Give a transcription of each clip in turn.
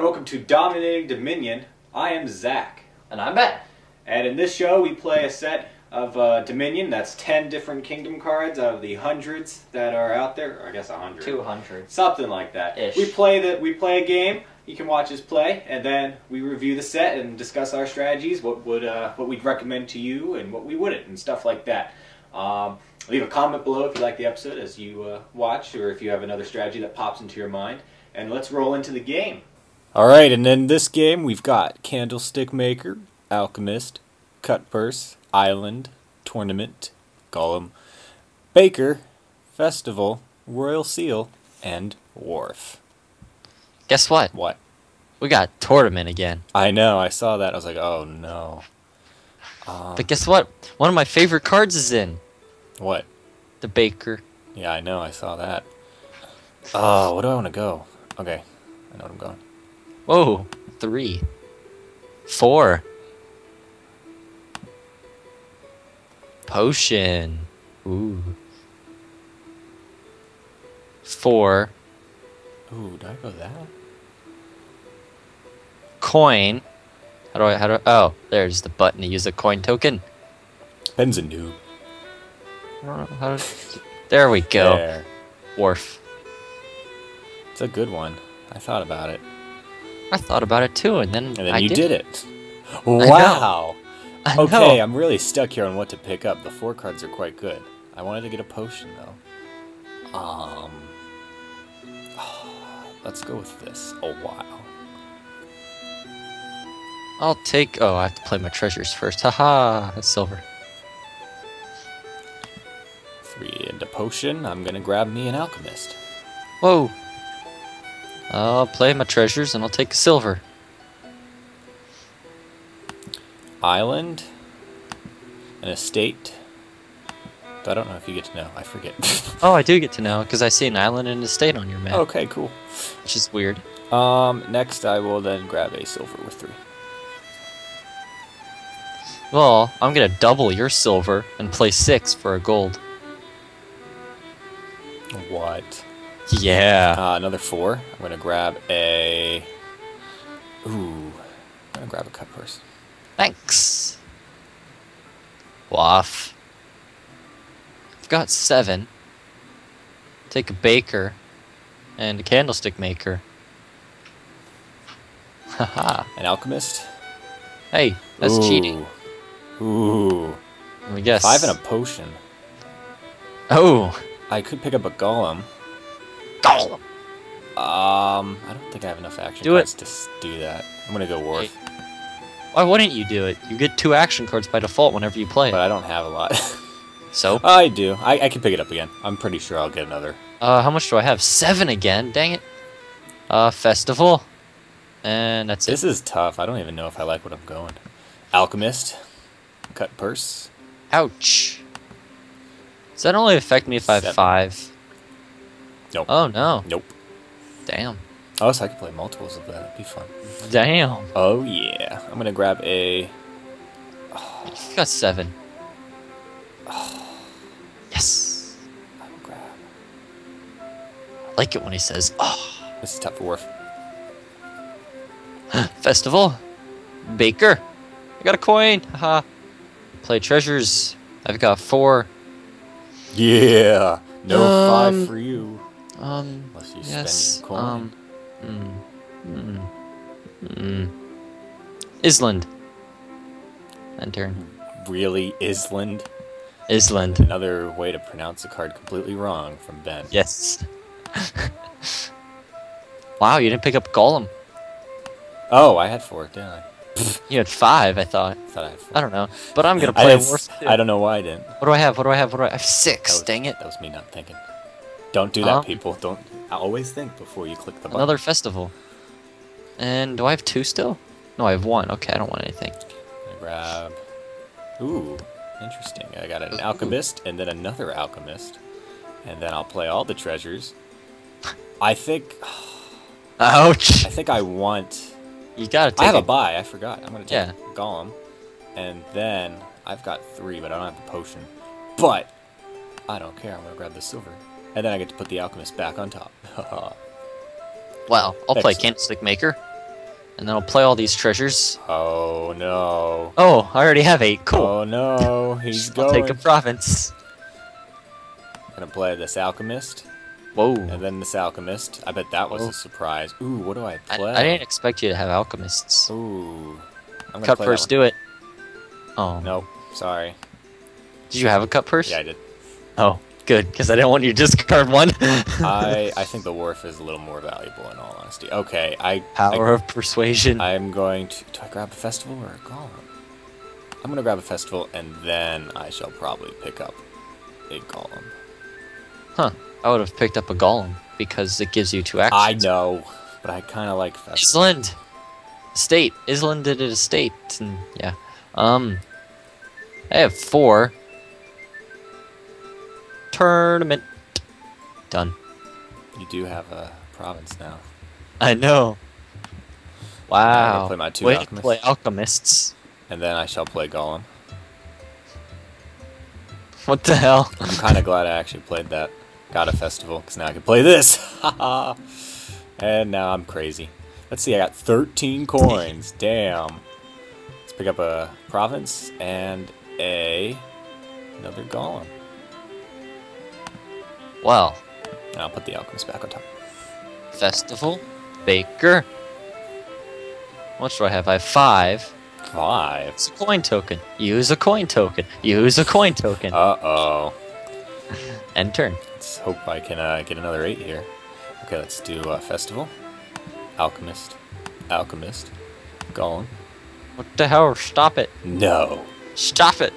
and welcome to Dominating Dominion. I am Zach. And I'm Ben. And in this show we play a set of Dominion. That's 10 different kingdom cards out of the hundreds that are out there. Or I guess 100. 200. Something like that. Ish. We play a game. You can watch us play, and then we review the set and discuss our strategies, what we'd recommend to you and what we wouldn't, and stuff like that. Leave a comment below if you like the episode as you watch, or if you have another strategy that pops into your mind. And let's roll into the game. Alright, and in this game we've got Candlestick Maker, Alchemist, Cut Purse, Island, Tournament, Golem, Baker, Festival, Royal Seal, and Wharf. Guess what? What? We got Tournament again. I know, I saw that. I was like, oh no. But guess what? One of my favorite cards is in. What? The Baker. Yeah, I know, I saw that. What do I want to go? Okay, I know what I'm going. Whoa. 3. 4. Potion. Ooh. 4. Ooh, did I go that? Coin. How do I, oh, there's the button to use a coin token. Ben's a noob. I don't know how to, there we go. There. Wharf. It's a good one. I thought about it. I thought about it too, and then You did did it. Wow. I know. Okay, I'm really stuck here on what to pick up. The 4 cards are quite good. I wanted to get a potion though. Let's go with this. Oh wow. I'll take... Oh, I have to play my treasures first. Haha, that's silver. 3 into potion. I'm gonna grab me an alchemist. Whoa. I'll play my treasures and I'll take a silver. Island. An estate. I don't know if you get to know. I forget. Oh, I do get to know, because I see an island and an estate on your map. Okay, cool. Which is weird. Next I will then grab a silver with 3. Well, I'm going to double your silver and play 6 for a gold. What? Yeah. Another 4. I'm gonna grab a... Ooh. I'm gonna grab a cut purse. Thanks. Waff. I've got 7. Take a baker and a candlestick maker. Haha. An alchemist. Hey, that's cheating. Ooh. Let me guess. 5 and a potion. Oh. I could pick up a golem. Golem. I don't think I have enough action cards to do that. I'm gonna go Wharf. Why wouldn't you do it? You get 2 action cards by default whenever you play it. But I don't have a lot. So? I do. I can pick it up again. I'm pretty sure I'll get another. How much do I have? 7 again. Dang it. Festival. And that's it. This is tough. I don't even know if I like what I'm going. Alchemist. Cut purse. Ouch. Does that only affect me if I have 7. 5? Nope. Oh, no. Nope. Damn. Oh, so I can play multiples of that. That'd be fun. Damn. Oh, yeah. I'm gonna grab a... You got 7. Yes. I will grab... I like it when he says, oh. This is tough for Wharf. Festival. Baker. I got a coin. Haha. Play treasures. I've got 4. Yeah. No 5 for you. Unless you yes. spend your coin. Island. Enter. Really? Island? Island. Another way to pronounce a card completely wrong from Ben. Yes. Wow, you didn't pick up Golem. Oh, I had 4, didn't I? You had 5, I thought. I thought I had 4. I don't know. But I'm going to play Wharf too. I don't know why I didn't. What do I have? I have 6. Dang it. That was me not thinking. Don't do that, people. Don't. I always think before you click the button. Another festival. And do I have 2 still? No, I have 1. Okay, I don't want anything. I grab... Ooh, interesting. I got an alchemist and then another alchemist. And then I'll play all the treasures. I think... Ouch! I think I want... You gotta take I have a buy. I forgot. I'm gonna take Yeah. Golem. And then I've got 3, but I don't have the potion. But I don't care. I'm gonna grab the silver. And then I get to put the alchemist back on top. Well, I'll play Excellent. Candlestick Maker. And then I'll play all these treasures. Oh no. Oh, I already have 8. Cool. Oh no, he's I'll going. take a province. Gonna play this alchemist, Whoa. and then this alchemist. I bet that was a surprise. Ooh, what do I play? I didn't expect you to have alchemists. Ooh. I'm gonna Cut play purse, that one. do it. Oh. Nope, sorry. Did you have a cut purse? Yeah, I did. Oh, good, because I didn't want you to discard one. I think the wharf is a little more valuable in all honesty. Okay, Power of persuasion. I'm going to... Do I grab a festival or a golem? I'm going to grab a festival, and then I shall probably pick up a golem. Huh. I would have picked up a golem, because it gives you 2 actions. I know, but I kind of like festival. Island! Estate. Island did it estate. And, yeah. I have 4. Tournament. Done. You do have a province now. I know. I'm Wow. gonna play my 2 Way to alchemists. play alchemists. And then I shall play golem. What the hell? I'm kind of glad I actually played that. Got a festival, because now I can play this. And now I'm crazy. Let's see, I got 13 coins. Damn. Let's pick up a province and another golem. Well, And I'll put the alchemist back on top. festival, baker. What do I have? I have 5. 5. It's a coin token. Use a coin token. Use a coin token. Uh-oh. End turn. Let's hope I can get another 8 here. Okay, let's do festival. Alchemist. Alchemist. Golem. What the hell? Stop it. No. Stop it.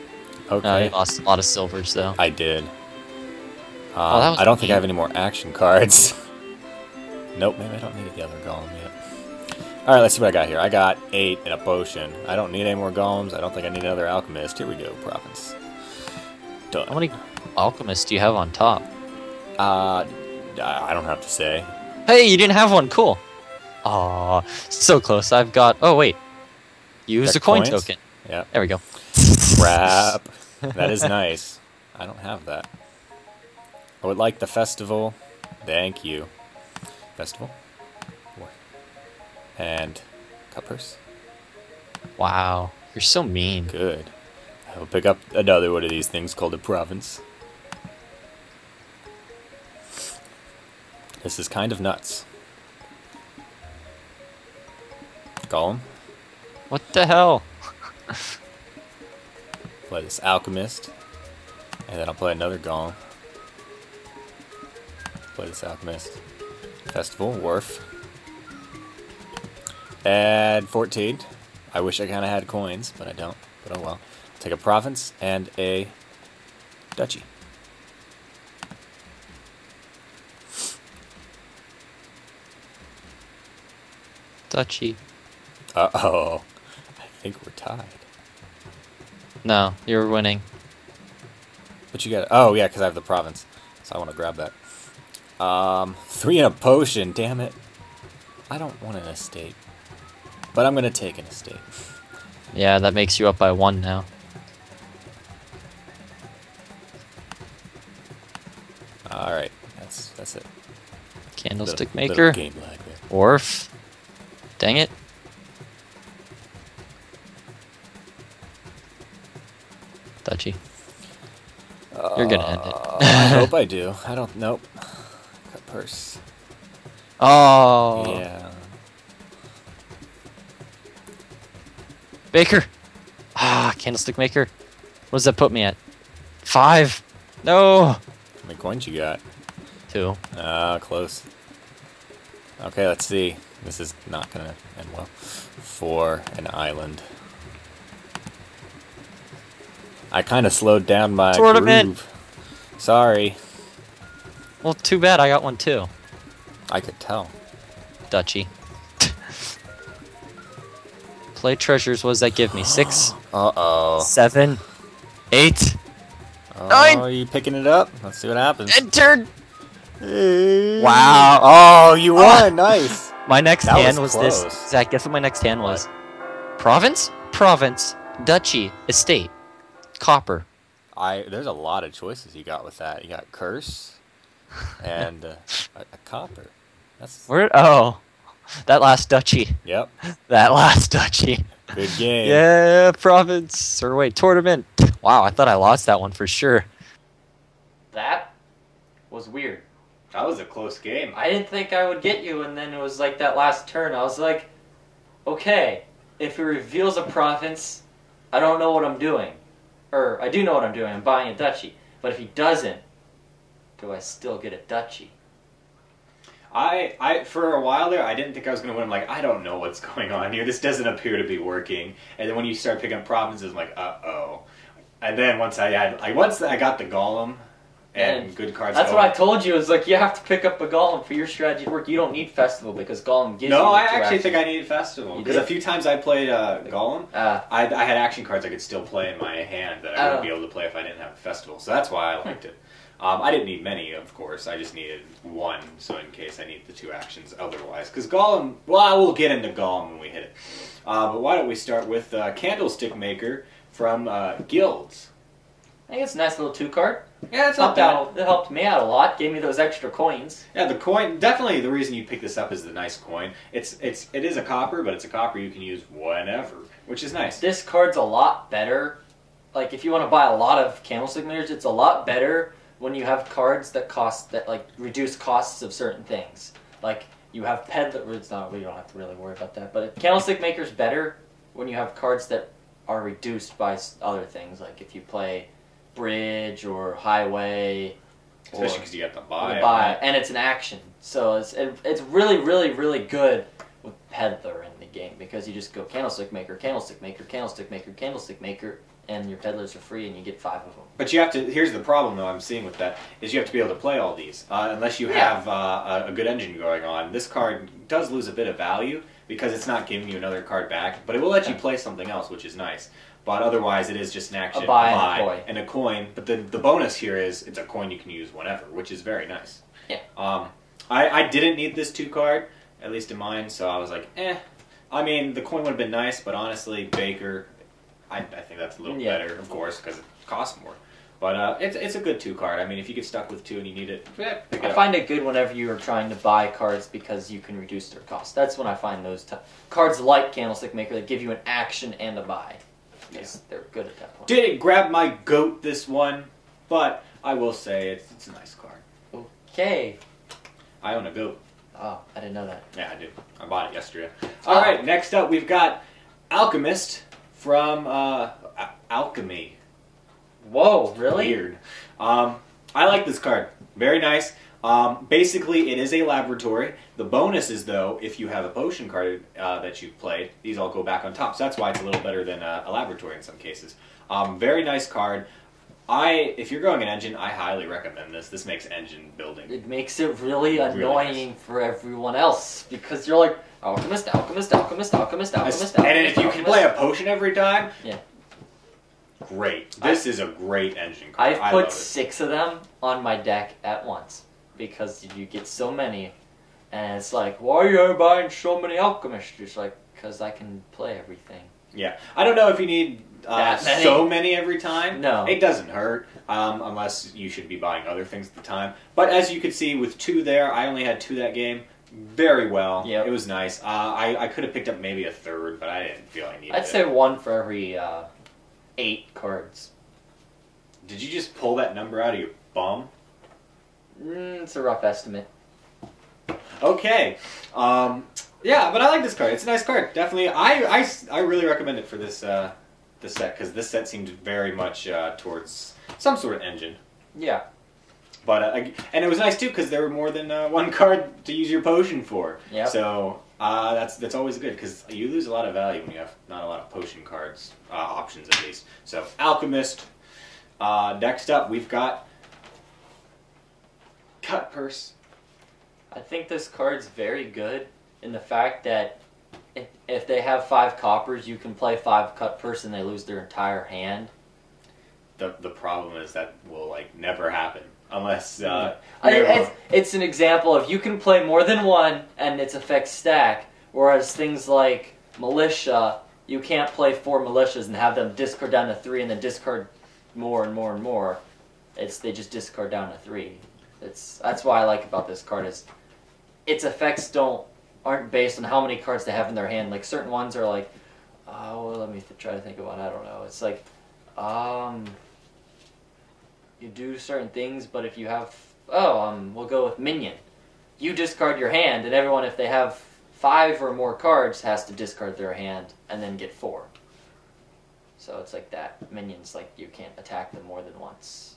Okay. No, you lost a lot of silvers, though. I did. Oh, that was I don't think I mean. have any more action cards. Nope, maybe I don't need the other golem yet. Alright, let's see what I got here. I got 8 and a potion. I don't need any more golems. I don't think I need another alchemist. Here we go, province. Done. How many alchemists do you have on top? I don't have to say. Hey, you didn't have one. Cool. Aw, so close. I've got... Oh, wait. Use Got a coin coins? token. Yeah. There we go. Crap. That is nice. I don't have that. I would like the festival. Thank you. Festival. And cut purse. Wow. You're so mean. Good. I will pick up another one of these things called a province. This is kind of nuts. Golem. What the hell? Play this alchemist. And then I'll play another golem. Play this alchemist. Festival, wharf. And 14. I wish I kind of had coins, but I don't. But oh well. Take a province and a duchy. Duchy. Uh-oh. I think we're tied. No, you're winning. But you got... Oh, yeah, because I have the province. So I want to grab that. 3 and a potion. Damn it. I don't want an estate. But I'm going to take an estate. Yeah, that makes you up by 1 now. Alright. That's it. Candlestick Little maker. game lag there. Wharf. Dang it. Duchy. You're gonna end it. I hope I do. I don't... Nope. Cut purse. Oh. Yeah. Baker. Ah, candlestick maker. What does that put me at? 5. No. How many coins you got? 2. Close. Okay, let's see. This is not gonna end well. 4, an island. I kind of slowed down my Tournament. groove. Sorry. Well, too bad. I got 1 too. I could tell. Duchy. Play treasures. What does that give me? 6, Uh-oh. 7, 8. Oh, 9. are you picking it up? Let's see what happens. Entered. Wow. Wow. Oh, you won. Nice. My next That hand was was this. close. Zach, guess what my next hand was? Province, province, duchy, estate, copper. There's a lot of choices you got with that. You got curse and a copper. That's Where? Oh, That last duchy. Yep. That last duchy. Good game. Yeah, province. Or wait, tournament. Wow, I thought I lost that one for sure. That was weird. That was a close game. I didn't think I would get you, and then it was like that last turn. I was like, okay, if it reveals a province, I don't know what I'm doing. Or, I do know what I'm doing. I'm buying a duchy. But if he doesn't, do I still get a duchy? I for a while there, I didn't think I was going to win. I'm like, I don't know what's going on here. This doesn't appear to be working. And then when you start picking up provinces, I'm like, uh-oh. And then once I got the Golem and good cards. That's what I told you. Is like, you have to pick up a Golem for your strategy to work. You don't need Festival because Golem gives you No, I two actually actions. think I needed Festival. Because a few times I played Golem, I had action cards I could still play in my hand that I wouldn't be able to play if I didn't have a Festival. So that's why I liked it. I didn't need many, of course. I just needed one, so in case I need the two actions otherwise. Because Golem, well, we'll get into Golem when we hit it. But why don't we start with Candlestick Maker from Guilds. I think it's a nice little 2-card. Yeah, it's not bad. It helped me out a lot. Gave me those extra coins. Yeah, the coin, definitely the reason you pick this up is the nice coin. It is a copper, but it's a copper you can use whenever, which is nice. This card's a lot better. Like, if you want to buy a lot of Candlestick Makers, it's a lot better when you have cards that reduce costs of certain things. Like, you have Peddler, we don't have to really worry about that, but Candlestick Maker's better when you have cards that are reduced by other things, like if you play Bridge or Highway. Especially because you got the buy. Right? And it's an action. So it's really, really, really good with Peddler in the game, because you just go Candlestick Maker, Candlestick Maker, Candlestick Maker, Candlestick Maker, and your Peddlers are free and you get 5 of them. But you have to, here's the problem though I'm seeing with that, is you have to be able to play all these. Unless you have a good engine going on. This card does lose a bit of value because it's not giving you another card back, but it will let you play something else, which is nice. But otherwise it is just an action, a buy and a coin. But the bonus here is it's a coin you can use whenever, which is very nice. Yeah. I didn't need this 2-card, at least in mine, so I was like, eh. I mean, the coin would have been nice, but honestly, Baker, I think that's a little better, of course, because it costs more. But it's a good 2-card. I mean, if you get stuck with 2 and you need it, pick it up. I find it good whenever you are trying to buy cards because you can reduce their cost. That's when I find those cards like Candlestick Maker that give you an action and a buy. Because they're good at that point. Didn't grab my goat this one, but I will say it's a nice card. Okay. I own a goat. Oh, I didn't know that. Yeah, I did. I bought it yesterday. All right, next up we've got Alchemist from Alchemy. Whoa, really? Weird. I like this card. Very nice. Basically, it is a laboratory. The bonus is, though, if you have a potion card that you've played, these all go back on top. So that's why it's a little better than a laboratory in some cases. Very nice card. If you're going an engine, I highly recommend this. This makes engine building. It makes it really annoying nice for everyone else because you're like, Alchemist, Alchemist, Alchemist, Alchemist, Alchemist, and then if you can play a potion every time, yeah, great. This is a great engine card. I've put 6 of them on my deck at once because you get so many, and it's like, why are you buying so many Alchemists? Just like, because I can play everything. Yeah, I don't know if you need so many every time. No. It doesn't hurt, unless you should be buying other things at the time. But as you could see with 2 there, I only had 2 that game. Very well. Yep. It was nice. I could have picked up maybe a 3rd, but I didn't feel I needed it. I'd say 1 for every 8 cards. Did you just pull that number out of your bum? It's a rough estimate. Okay. Yeah, but I like this card. It's a nice card. Definitely. I really recommend it for this this set, because this set seemed very much towards some sort of engine. Yeah. But and it was nice too because there were more than 1 card to use your potion for. Yeah. So that's always good because you lose a lot of value when you have not a lot of potion cards options at least. So Alchemist. Next up we've got Cut Purse. I think this card's very good in the fact that if they have 5 coppers, you can play 5 Cut Purse and they lose their entire hand. The problem is that will never happen. Unless it's an example of you can play more than 1 and its effects stack, whereas things like Militia, you can't play 4 militias and have them discard down to 3 and then discard more and more and more. They just discard down to 3. That's why I like about this card is its effects don't aren't based on how many cards they have in their hand. Like certain ones are like, well, let me try to think of one. I don't know. It's like, you do certain things, but if you have, we'll go with minion. You discard your hand, and everyone, if they have 5 or more cards, has to discard their hand and then get 4. So it's like that. Minions, like, you can't attack them more than once.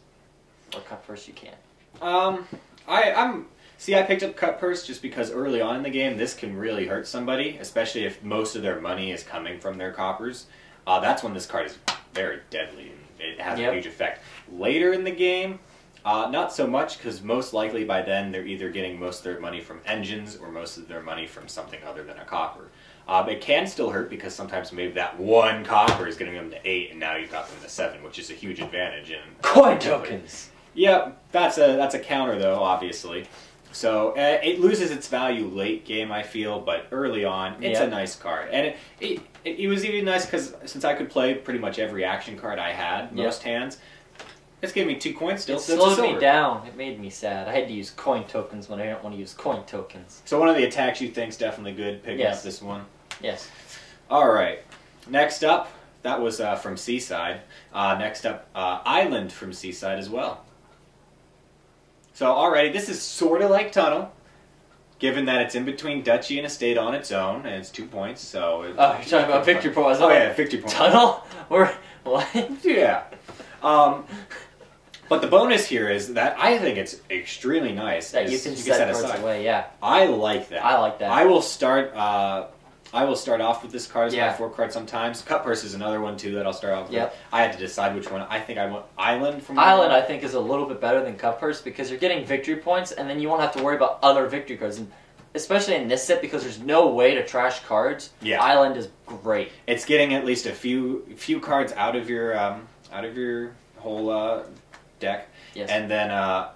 Or cut first, you can. I picked up Cut Purse just because early on in the game, this can really hurt somebody, especially if most of their money is coming from their coppers. That's when this card is very deadly, and it has a huge effect. Later in the game, not so much, because most likely by then they're either getting most of their money from engines or most of their money from something other than a copper. It can still hurt because sometimes maybe that one copper is getting them to 8, and now you've got them to 7, which is a huge advantage. Coin tokens! Yeah, that's a counter though, obviously. So it loses its value late game, I feel, but early on, it's a nice card. And it was even nice because since I could play pretty much every action card I had, most hands, it's giving me 2 coins still. It slowed me down. It made me sad. I had to use coin tokens when I don't want to use coin tokens. So one of the attacks you think's definitely good, picking up this one? Yes. All right. Next up, that was from Seaside. Next up, Island from Seaside as well. So already, this is sort of like Tunnel, given that it's in between Duchy and Estate on its own, and it's 2 points, so... you're talking about victory points. Oh yeah, victory points. Tunnel? What? Yeah. But the bonus here is that I think it's extremely nice. That you can set cards away, yeah. I like that. I like that. I will start off with this card as my 4 card sometimes. Cut Purse is another one too that I'll start off with. I had to decide which one. I think I want Island from Island. I think is a little bit better than Cut Purse because you're getting victory points, and then you won't have to worry about other victory cards. And especially in this set because there's no way to trash cards. Yeah. Island is great. It's getting at least a few cards out of your whole deck. Yes. And then I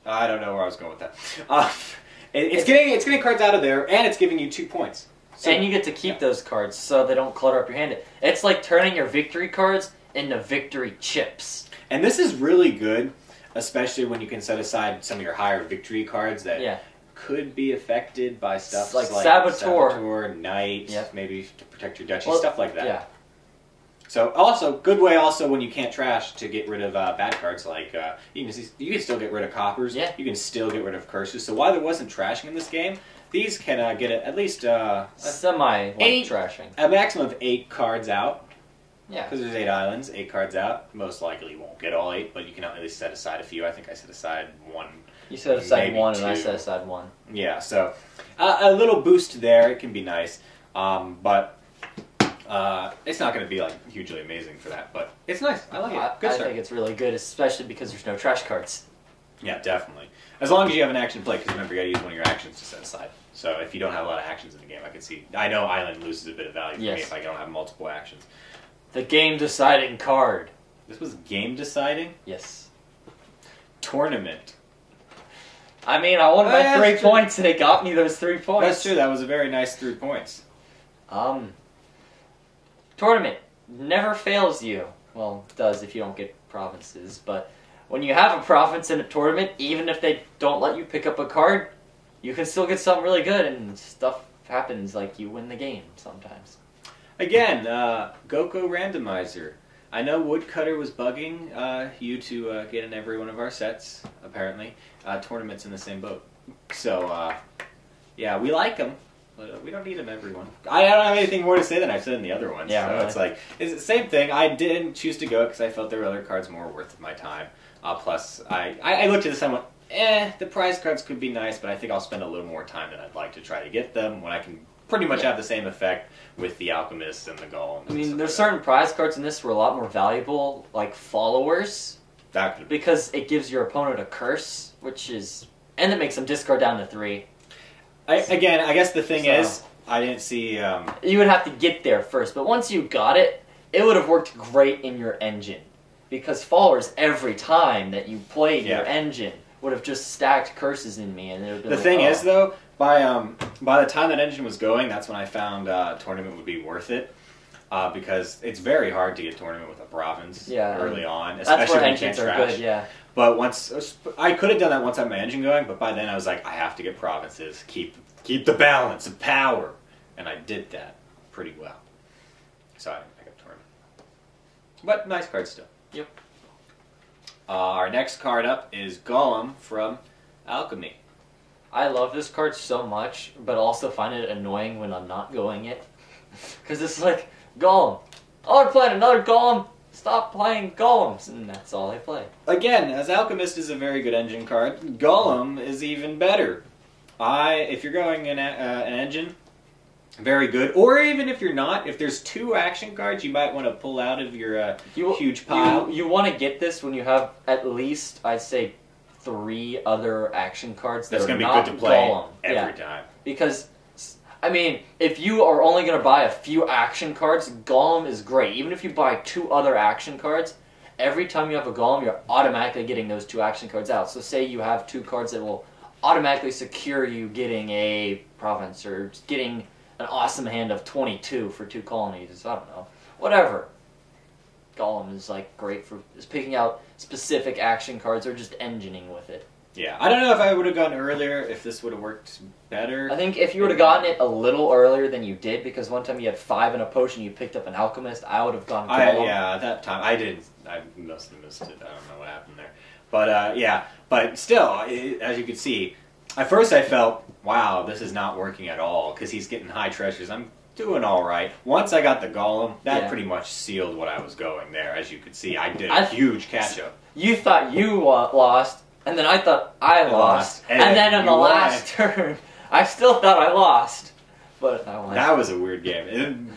don't know where I was going with that. It's getting cards out of there, and it's giving you 2 points. So, and you get to keep those cards so they don't clutter up your hand. It's like turning your victory cards into victory chips. And this is really good, especially when you can set aside some of your higher victory cards that could be affected by stuff like Saboteur, Knight, maybe to protect your duchy, stuff like that. Yeah. So also, good way also when you can't trash to get rid of bad cards like, you can still get rid of coppers, you can still get rid of curses. So while there wasn't trashing in this game, these can get at least trashing. A maximum of 8 cards out. Yeah. Because there's 8 islands, 8 cards out. Most likely you won't get all 8, but you can at least set aside a few. I think I set aside 1. You set aside 1 and I set aside 1. Yeah, so a little boost there. It can be nice. But it's not going to be like hugely amazing for that. But it's nice. I like it. Good I think it's really good, especially because there's no trash cards. Yeah, definitely. As long as you have an action play, because remember, you got to use one of your actions to set aside. So if you don't have a lot of actions in the game, I can see. I know Island loses a bit of value for me if I don't have multiple actions. The game-deciding card. This was game-deciding? Yes. Tournament. I mean, I won by 3 points, and it got me those 3 points. That's true. That was a very nice 3 points. Tournament never fails you. Well, it does if you don't get provinces, but when you have a province in a tournament, even if they don't let you pick up a card, you can still get something really good, and stuff happens, like you win the game sometimes. Again, Goko Randomizer. I know Woodcutter was bugging you to get in every one of our sets, apparently. Tournament's in the same boat. So, yeah, we like them, but we don't need them everyone. I don't have anything more to say than I've said in the other ones. Yeah, so really. It's like, it's the same thing. I didn't choose to go because I felt there were other cards more worth my time. Plus, I looked at this and went, the prize cards could be nice, but I think I'll spend a little more time than I'd like to try to get them when I can pretty much have the same effect with the Alchemist and the Golems. I mean, there's certain prize cards in this were a lot more valuable, like Followers, because it gives your opponent a curse, and it makes them discard down to 3. Again, I guess the thing is, I didn't see... You would have to get there first, but once you got it, it would have worked great in your engine. Because Followers, every time that you played your engine, would have just stacked curses in me, and it would have been the thing is, though, by the time that engine was going, that's when I found Tournament would be worth it. Because it's very hard to get Tournament with a province early on, especially when you can't trash. But once I could have done that once I had my engine going, but by then I was like, I have to get provinces, keep the balance of power, and I did that pretty well. So I got Tournament. But nice card still. Yep. Our next card up is Golem from Alchemy. I love this card so much, but also find it annoying when I'm not going it. Because it's like, Golem. Oh, I'm playing another Golem. Stop playing Golems. And that's all I play. Again, as Alchemist is a very good engine card, Golem is even better. If you're going an engine, very good. Or even if you're not, if there's 2 action cards you might want to pull out of your huge pile. You want to get this when you have at least, I'd say, 3 other action cards that That's are going to be not good to play Golem. every time. Because, I mean, if you are only going to buy a few action cards, Golem is great. Even if you buy 2 other action cards, every time you have a Golem, you're automatically getting those 2 action cards out. So say you have 2 cards that will automatically secure you getting a province or getting an awesome hand of 22 for 2 colonies. I don't know. Whatever. Golem is like great for picking out specific action cards or just engineering with it. Yeah, I don't know if I would have gone earlier, if this would have worked better. I think if you would have gotten it a little earlier than you did, because one time you had 5 in a potion, you picked up an alchemist, I would have gone Golem. Yeah, at that time I didn't. I must have missed it. I don't know what happened there. But yeah, but still, as you can see, at first I felt, wow, this is not working at all because he's getting high treasures. I'm doing all right. Once I got the Golem, that pretty much sealed what I was going there. As you could see, I did a huge catch up. You thought you lost, and then I thought I lost, and then in the last turn, I still thought I lost, but I won. That was a weird game.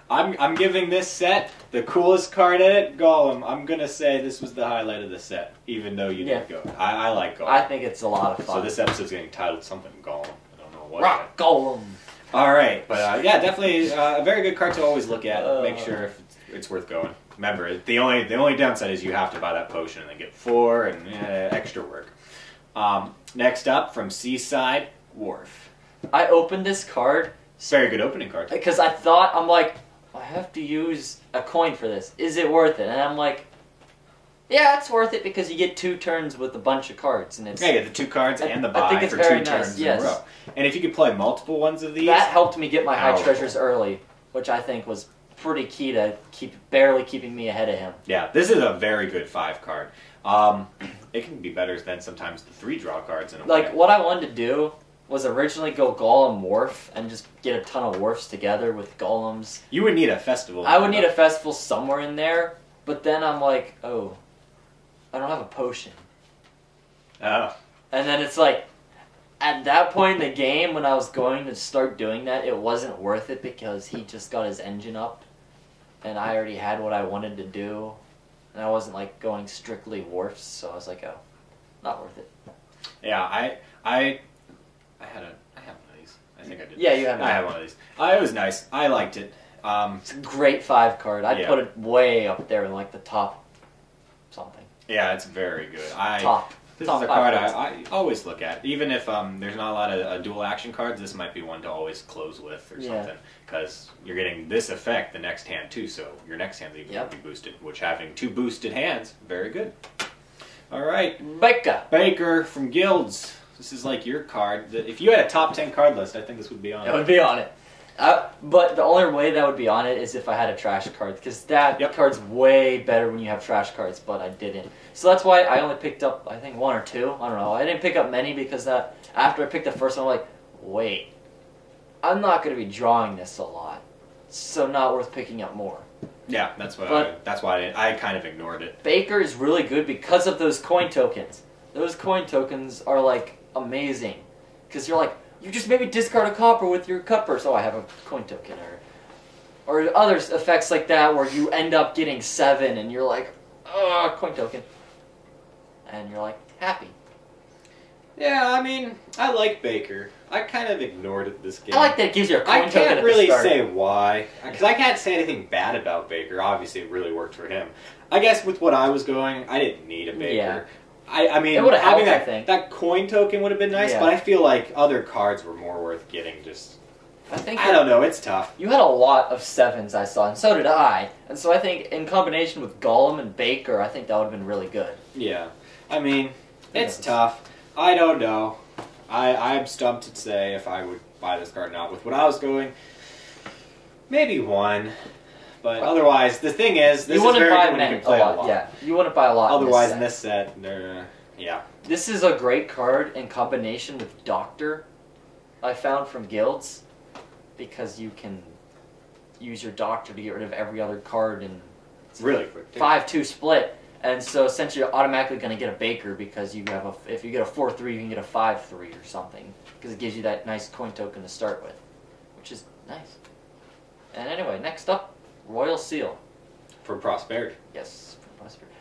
I'm giving this set the coolest card in it, Golem. I'm gonna say this was the highlight of the set, even though you didn't go. I like Golem. I think it's a lot of fun. So this episode's getting titled something Golem. I don't know what. Rock Golem. All right, but yeah, definitely a very good card to always look at. Make sure if it's worth going. Remember, the only downside is you have to buy that potion and then get 4 and extra work. Next up from Seaside Wharf. I opened this card. Very good opening card. Because I thought, I'm like, I have to use a coin for this. Is it worth it? And I'm like, yeah, it's worth it because you get 2 turns with a bunch of cards, and it's yeah, you get the 2 cards and the I buy think it's for very 2 nice, turns yes. in a row. And if you could play multiple ones of these, that helped me get my high powerful. treasures early, which I think was pretty key to barely keeping me ahead of him. Yeah, this is a very good 5 card. It can be better than sometimes the 3 draw cards in a way. Like, what I wanted to do was originally go Golem Wharf and just get a ton of Wharfs together with Golems. You would need a festival. I would need a festival somewhere in there, but then I'm like, oh, I don't have a potion. Oh. And then it's like, at that point in the game, when I was going to start doing that, it wasn't worth it because he just got his engine up, and I already had what I wanted to do, and I wasn't like going strictly Wharfs, so I was like, oh, not worth it. Yeah, I had one of these. I think I did. Yeah, you have one. I have one of these. It was nice. I liked it. It's a great 5 card. I'd put it way up there in like the top something. Yeah, it's very good. This Top is a 5 card cards. I always look at. Even if there's not a lot of dual action cards, this might be one to always close with or something. Because you're getting this effect the next hand too, so your next hand's even going to be boosted. Which having 2 boosted hands, very good. All right. Baker from Guilds. This is like your card. If you had a top 10 card list, I think this would be on it. It would be on it. But the only way that would be on it is if I had a trash card, because that card's way better when you have trash cards, but I didn't. So that's why I only picked up, I think, 1 or 2. I don't know. I didn't pick up many because after I picked the first one, I'm like, wait, I'm not going to be drawing this a lot, so not worth picking up more. Yeah, that's why I kind of ignored it. Baker is really good because of those coin tokens. Those coin tokens are like amazing, because you're like, you just maybe discard a copper with your cut purse. Oh, I have a coin token, or other effects like that where you end up getting 7 and you're like, oh, coin token, and you're like happy. Yeah, I mean, I like Baker. I kind of ignored it this game. I like that it gives you a coin I token can't at really the start. say why, because I can't say anything bad about Baker. Obviously, it really worked for him. I guess with what I was going, I didn't need a Baker. Yeah. I mean, It would've having helped, I think. that coin token would have been nice, Yeah. but I feel like other cards were more worth getting. I don't know, it's tough. You had a lot of 7s I saw, and so did I. And so I think in combination with Golem and Baker, I think that would have been really good. Yeah. I mean, it's tough. I don't know. I'm stumped to say if I would buy this card or not. With what I was going, maybe one. But otherwise, the thing is, this is very good when you can play a lot. Yeah, you wouldn't buy a lot. Otherwise, in this set, yeah. This is a great card in combination with Doctor, I found from guilds, because you can use your Doctor to get rid of every other card and really quick. 5-2 split, and so essentially you're automatically going to get a Baker because you have if you get a 4-3, you can get a 5-3 or something because it gives you that nice coin token to start with, which is nice. And anyway, next up, Royal Seal. For prosperity. Yes, for prosperity.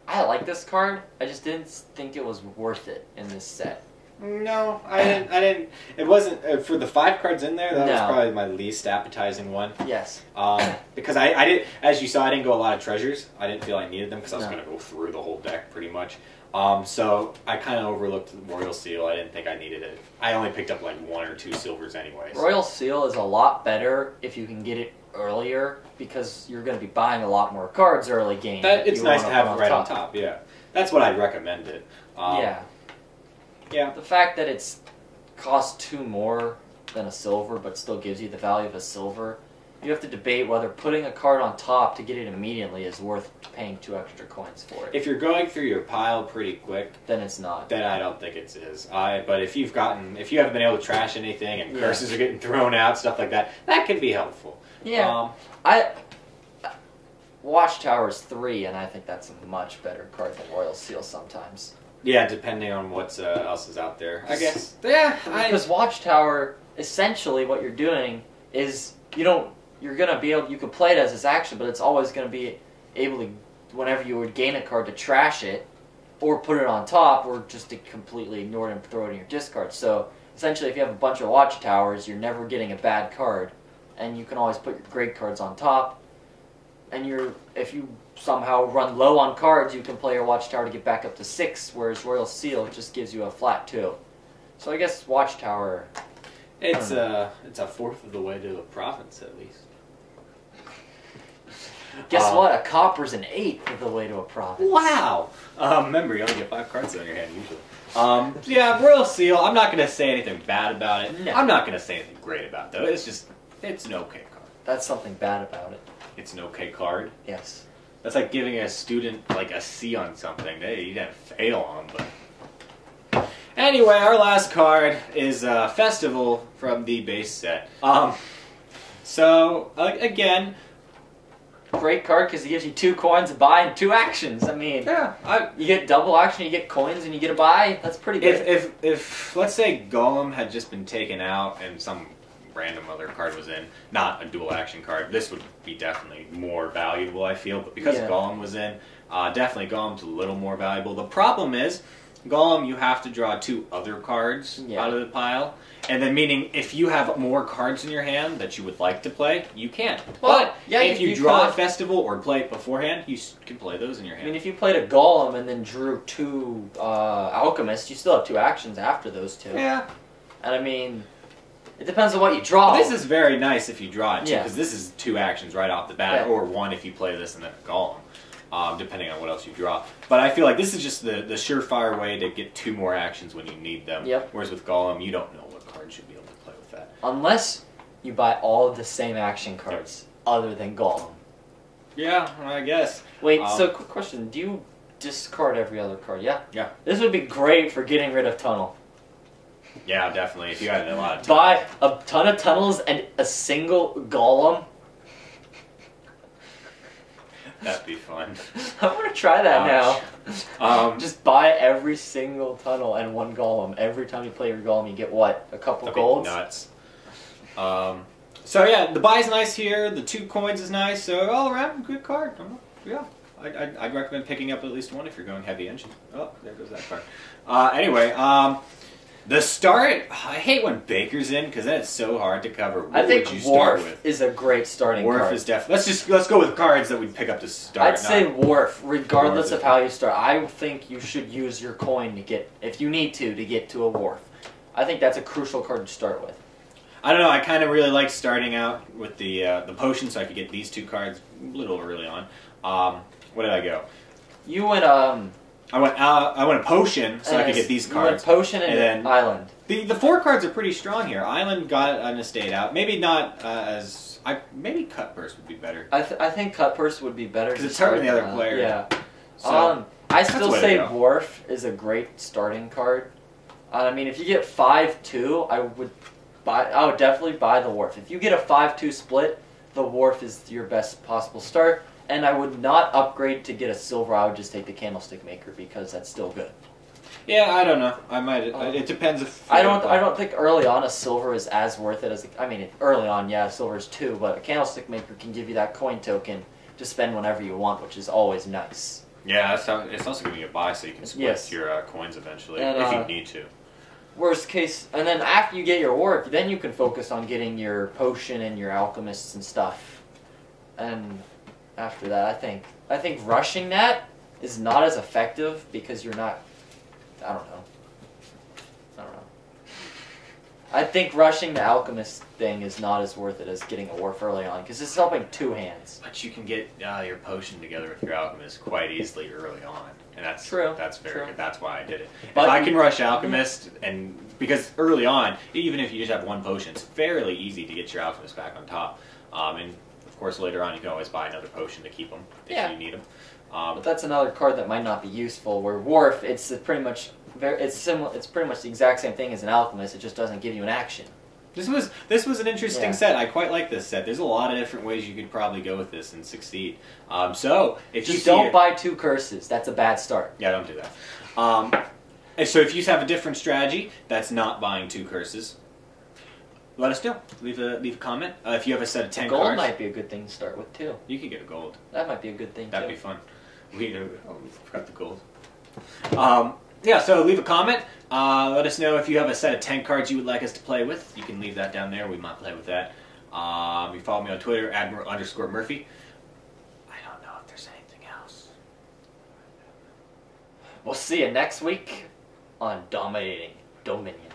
I like this card. I just didn't think it was worth it in this set. No, I didn't. It wasn't for the 5 cards in there. That was probably my least appetizing one. Yes. Because I did, as you saw, I didn't go a lot of treasures. I didn't feel I needed them because I was going to go through the whole deck pretty much. So I kind of overlooked the Royal Seal. I didn't think I needed it. I only picked up like 1 or 2 silvers anyways. Royal Seal is a lot better if you can get it earlier because you're going to be buying a lot more cards early game. It's nice to have it right on top. Yeah, that's what I'd recommend it. Yeah. The fact that it's costs 2 more than a silver but still gives you the value of a silver, you have to debate whether putting a card on top to get it immediately is worth paying 2 extra coins for it. If you're going through your pile pretty quick, then it's not. Then I don't think it is. But if you haven't been able to trash anything and curses are getting thrown out, stuff like that, that can be helpful. Yeah. Watchtower's 3, and I think that's a much better card than Royal Seal sometimes. Yeah, depending on what else is out there, I guess. Yeah, because Watchtower, essentially, what you're doing is you're gonna be able. You can play it as its action, but it's always gonna be able to, whenever you would gain a card, to trash it, or put it on top, or just to completely ignore it and throw it in your discard. So essentially, if you have a bunch of Watchtowers, you're never getting a bad card, and you can always put your great cards on top. And if you somehow run low on cards, you can play your Watchtower to get back up to 6, whereas Royal Seal just gives you a flat 2. So I guess Watchtower... It's a fourth of the way to a province, at least. Guess what? A copper's an 8th of the way to a province. Wow! Remember, you only get 5 cards on your hand, usually. Yeah, Royal Seal, I'm not going to say anything bad about it. No. I'm not going to say anything great about it, though. It's an okay card. That's something bad about it. It's an okay card? Yes. That's like giving a student like a C on something. You didn't fail on, but... Anyway, our last card is Festival from the base set. So, again... Great card because it gives you 2 coins, a buy, and 2 actions. I mean, you get double action, you get coins, and you get a buy. That's pretty good. If let's say Golem had just been taken out and some random other card was in, not a dual action card, this would be definitely more valuable, I feel. But because Golem was in, definitely Golem's a little more valuable. The problem is, Golem, you have to draw 2 other cards out of the pile. And then meaning, if you have more cards in your hand that you would like to play, you can. But if you draw a Festival or play it beforehand, you can play those in your hand. I mean, if you played a Golem and then drew 2 Alchemists, you still have 2 actions after those 2. Yeah. And I mean... It depends on what you draw. This is very nice if you draw it, too, because this is 2 actions right off the bat, or 1 if you play this and then a Golem, depending on what else you draw. But I feel like this is just the surefire way to get 2 more actions when you need them, whereas with Golem, you don't know what cards you'll be able to play with that. Unless you buy all of the same action cards, other than Golem. Yeah, I guess. Wait, so quick question. Do you discard every other card? Yeah? Yeah. This would be great for getting rid of Tunnel. Yeah, definitely. If you had a lot of time. Buy a ton of tunnels and a single Golem. That'd be fun. I'm gonna try that now. Just buy every single tunnel and 1 Golem. Every time you play your Golem, you get what? A couple golds? Nuts. So yeah, the buy's nice here. The 2 coins is nice. So all around, good card. Yeah. I'd recommend picking up at least 1 if you're going heavy engine. Oh, there goes that card. Anyway, the start, I hate when Baker's in because then it's so hard to cover. What would you start with? Is a great starting card. Wharf is definitely. Let's go with cards that we pick up to start. I'd say Wharf, regardless of how you start. I think you should use your coin to get, if you need to get to a Wharf. I think that's a crucial card to start with. I don't know. I kind of really liked starting out with the potion, so I could get these 2 cards a little early on. What did I go? You went I went a potion so I could get these You went cards. potion and then island. The 4 cards are pretty strong here. Island got an estate out. Maybe not as maybe Cut Purse would be better. I think Cut Purse would be better Because it's hurting the other player. Yeah. So, I still the way say to go. Wharf is a great starting card. I mean, if you get 5-2, I would definitely buy the Wharf. If you get a 5-2 split, the Wharf is your best possible start. And I would not upgrade to get a silver. I would just take the Candlestick Maker because that's still good. Yeah, I don't know. I might. It depends if I don't think early on a silver is as worth it as. I mean, early on, yeah, silver is 2, but a Candlestick Maker can give you that coin token to spend whenever you want, which is always nice. Yeah, it's also giving you a buy so you can split your coins eventually, And, if you need to. Worst case, and then after you get your Wharf, then you can focus on getting your Potion and your Alchemists and stuff. And after that, I think rushing that is not as effective because you're not. I don't know. I think rushing the Alchemist thing is not as worth it as getting a Wharf early on because it's helping 2 hands. But you can get your potion together with your alchemist quite easily early on, and that's True. That's very good. That's why I did it. But if I can rush alchemist, and because early on, even if you just have 1 potion, it's fairly easy to get your alchemist back on top. And of course, later on, you can always buy another potion to keep them if you need them. But that's another card that might not be useful. Where Wharf, it's pretty much similar. It's pretty much the exact same thing as an Alchemist. It just doesn't give you an action. This was an interesting set. I quite like this set. There's a lot of different ways you could probably go with this and succeed. So if you Just don't buy 2 curses. That's a bad start. Yeah, don't do that. And so if you have a different strategy that's not buying 2 curses, let us know. Leave a comment. If you have a set of 10 Gold cards, might be a good thing to start with too. you could get a gold. That might be a good thing That'd too. be fun. We forgot the gold. Yeah, so leave a comment. Let us know if you have a set of 10 cards you would like us to play with. You can leave that down there. We might play with that. You follow me on Twitter, Admiral_Murphy. I don't know if there's anything else. We'll see you next week on Dominating Dominion.